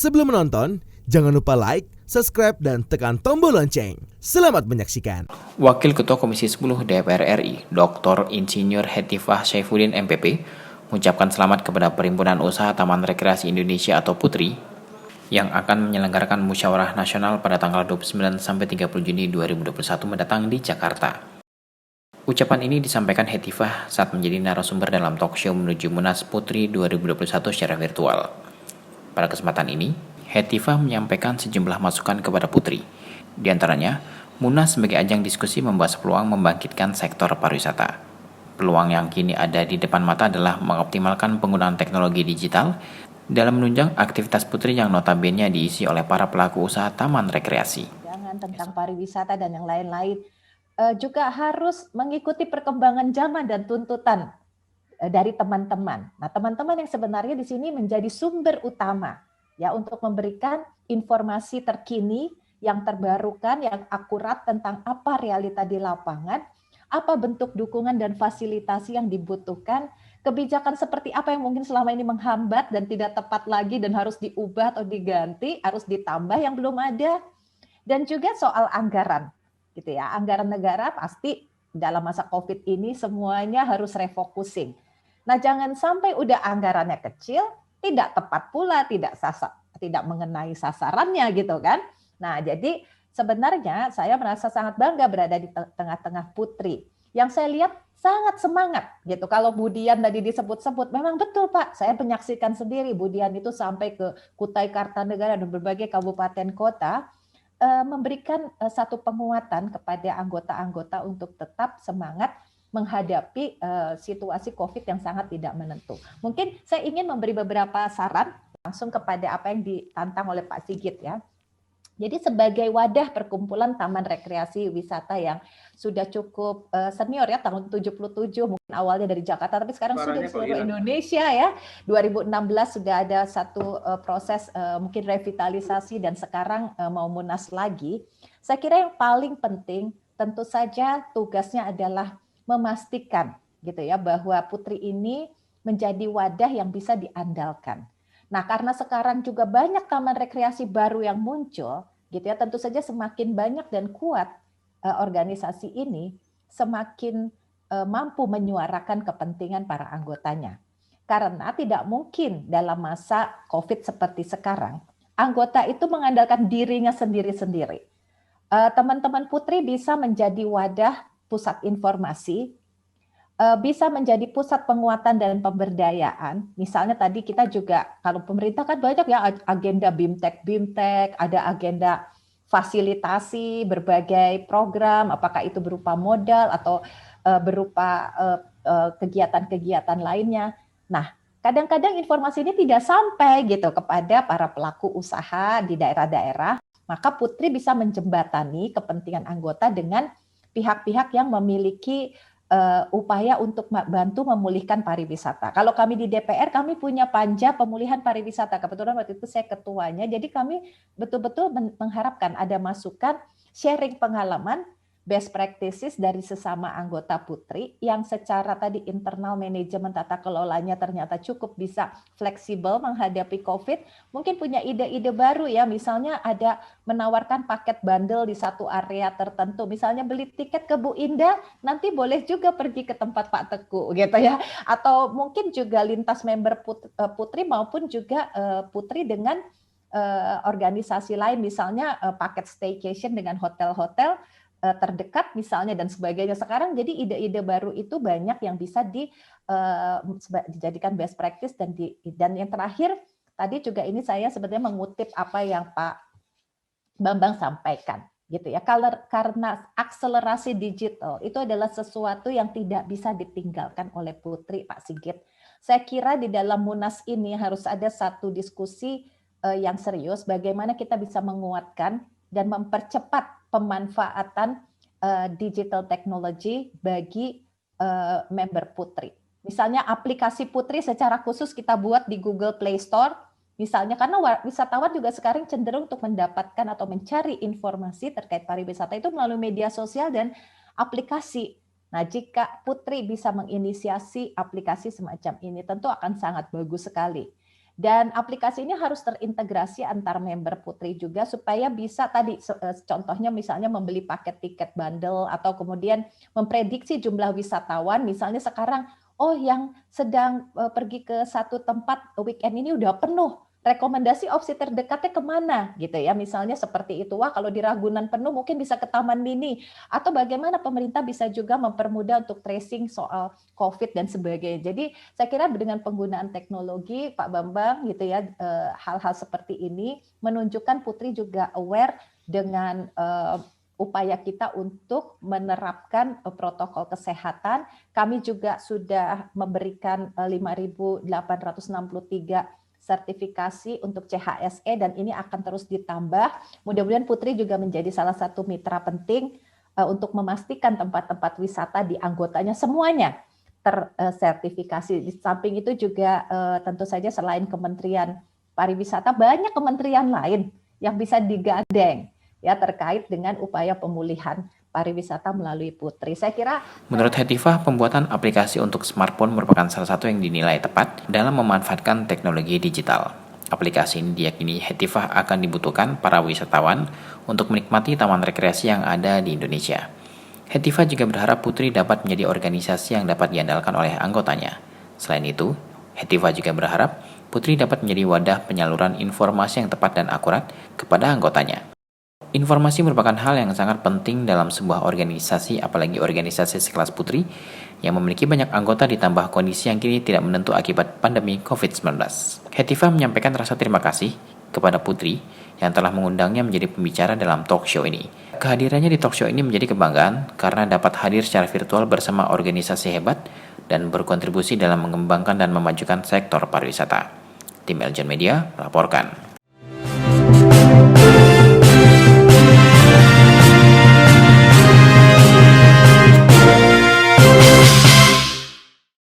Sebelum menonton, jangan lupa like, subscribe, dan tekan tombol lonceng. Selamat menyaksikan. Wakil Ketua Komisi 10 DPR RI, Dr. Insinyur Hetifah Saifuddin MPP, mengucapkan selamat kepada Perhimpunan Usaha Taman Rekreasi Indonesia atau PUTRI yang akan menyelenggarakan musyawarah nasional pada tanggal 29 sampai 30 Juni 2021 mendatang di Jakarta. Ucapan ini disampaikan Hetifah saat menjadi narasumber dalam talkshow menuju Munas PUTRI 2021 secara virtual. Pada kesempatan ini, Hetifah menyampaikan sejumlah masukan kepada Putri. Di antaranya, Munas sebagai ajang diskusi membahas peluang membangkitkan sektor pariwisata. Peluang yang kini ada di depan mata adalah mengoptimalkan penggunaan teknologi digital dalam menunjang aktivitas Putri yang notabene diisi oleh para pelaku usaha taman rekreasi. Jangan tentang pariwisata dan yang lain-lain juga harus mengikuti perkembangan zaman dan tuntutan dari teman-teman. Nah, teman-teman yang sebenarnya di sini menjadi sumber utama ya untuk memberikan informasi terkini yang terbarukan, yang akurat tentang apa realita di lapangan, apa bentuk dukungan dan fasilitasi yang dibutuhkan, kebijakan seperti apa yang mungkin selama ini menghambat dan tidak tepat lagi dan harus diubah atau diganti, harus ditambah yang belum ada, dan juga soal anggaran, gitu ya. Anggaran negara pasti dalam masa COVID ini semuanya harus refocusing. Nah, jangan sampai udah anggarannya kecil, tidak tepat pula, tidak mengenai sasarannya gitu kan. Nah, jadi sebenarnya saya merasa sangat bangga berada di tengah-tengah Putri. Yang saya lihat sangat semangat gitu. Kalau Budian tadi disebut-sebut, memang betul Pak. Saya menyaksikan sendiri Budian itu sampai ke Kutai Kartanegara dan berbagai kabupaten kota memberikan satu penguatan kepada anggota-anggota untuk tetap semangat menghadapi situasi COVID yang sangat tidak menentu. Mungkin saya ingin memberi beberapa saran langsung kepada apa yang ditantang oleh Pak Sigit ya. Jadi sebagai wadah perkumpulan taman rekreasi wisata yang sudah cukup senior ya, tahun 77 mungkin awalnya dari Jakarta tapi sekarang sudah di seluruh Indonesia ya. 2016 sudah ada satu proses mungkin revitalisasi dan sekarang mau munas lagi. Saya kira yang paling penting tentu saja tugasnya adalah memastikan gitu ya bahwa Putri ini menjadi wadah yang bisa diandalkan. Nah, karena sekarang juga banyak taman rekreasi baru yang muncul, gitu ya, tentu saja semakin banyak dan kuat organisasi ini, semakin mampu menyuarakan kepentingan para anggotanya. Karena tidak mungkin dalam masa COVID seperti sekarang, anggota itu mengandalkan dirinya sendiri-sendiri. Teman-teman Putri bisa menjadi wadah pusat informasi, bisa menjadi pusat penguatan dan pemberdayaan. Misalnya tadi kita juga, kalau pemerintah kan banyak ya agenda BIMTEK, ada agenda fasilitasi berbagai program, apakah itu berupa modal atau berupa kegiatan-kegiatan lainnya. Nah, kadang-kadang informasi ini tidak sampai gitu kepada para pelaku usaha di daerah-daerah, maka Putri bisa menjembatani kepentingan anggota dengan pihak-pihak yang memiliki upaya untuk bantu memulihkan pariwisata. Kalau kami di DPR, kami punya panja pemulihan pariwisata. Kebetulan waktu itu saya ketuanya. Jadi kami betul-betul mengharapkan ada masukan, sharing pengalaman, best practices dari sesama anggota Putri yang secara tadi internal manajemen tata kelolanya ternyata cukup bisa fleksibel menghadapi COVID. Mungkin punya ide-ide baru ya, misalnya ada menawarkan paket bundle di satu area tertentu. Misalnya beli tiket ke Bu Indah, nanti boleh juga pergi ke tempat Pak Teguh gitu ya. Atau mungkin juga lintas member Putri maupun juga Putri dengan organisasi lain, misalnya paket staycation dengan hotel-hotel terdekat misalnya dan sebagainya. Sekarang jadi ide-ide baru itu banyak yang bisa dijadikan best practice dan yang terakhir tadi juga ini saya sebenarnya mengutip apa yang Pak Bambang sampaikan gitu ya. Karena akselerasi digital itu adalah sesuatu yang tidak bisa ditinggalkan oleh Putri, Pak Sigit. Saya kira di dalam Munas ini harus ada satu diskusi yang serius bagaimana kita bisa menguatkan dan mempercepat pemanfaatan digital technology bagi member Putri. Misalnya aplikasi Putri secara khusus kita buat di Google Play Store, misalnya karena wisatawan juga sekarang cenderung untuk mendapatkan atau mencari informasi terkait pariwisata itu melalui media sosial dan aplikasi. Nah, jika Putri bisa menginisiasi aplikasi semacam ini, tentu akan sangat bagus sekali. Dan aplikasi ini harus terintegrasi antar member Putri juga supaya bisa tadi contohnya misalnya membeli paket tiket bundle atau kemudian memprediksi jumlah wisatawan. Misalnya sekarang, oh yang sedang pergi ke satu tempat weekend ini udah penuh. Rekomendasi opsi terdekatnya kemana gitu ya, misalnya seperti itu. Wah kalau di Ragunan penuh mungkin bisa ke Taman Mini, atau bagaimana pemerintah bisa juga mempermudah untuk tracing soal COVID dan sebagainya. Jadi saya kira dengan penggunaan teknologi Pak Bambang gitu ya, hal-hal seperti ini menunjukkan Putri juga aware dengan upaya kita untuk menerapkan protokol kesehatan. Kami juga sudah memberikan 5.863 sertifikasi untuk CHSE dan ini akan terus ditambah. Mudah-mudahan Putri juga menjadi salah satu mitra penting untuk memastikan tempat-tempat wisata di anggotanya semuanya tersertifikasi. Di samping itu juga tentu saja selain Kementerian Pariwisata banyak kementerian lain yang bisa digandeng ya terkait dengan upaya pemulihan pariwisata melalui Putri. Saya kira Menurut Hetifah, pembuatan aplikasi untuk smartphone merupakan salah satu yang dinilai tepat dalam memanfaatkan teknologi digital. Aplikasi ini diyakini Hetifah akan dibutuhkan para wisatawan untuk menikmati taman rekreasi yang ada di Indonesia. Hetifah juga berharap Putri dapat menjadi organisasi yang dapat diandalkan oleh anggotanya. Selain itu, Hetifah juga berharap Putri dapat menjadi wadah penyaluran informasi yang tepat dan akurat kepada anggotanya. Informasi merupakan hal yang sangat penting dalam sebuah organisasi, apalagi organisasi sekelas Putri yang memiliki banyak anggota ditambah kondisi yang kini tidak menentu akibat pandemi COVID-19. Hetifah menyampaikan rasa terima kasih kepada Putri yang telah mengundangnya menjadi pembicara dalam talk show ini. Kehadirannya di talk show ini menjadi kebanggaan karena dapat hadir secara virtual bersama organisasi hebat dan berkontribusi dalam mengembangkan dan memajukan sektor pariwisata. Tim Eljon Media melaporkan.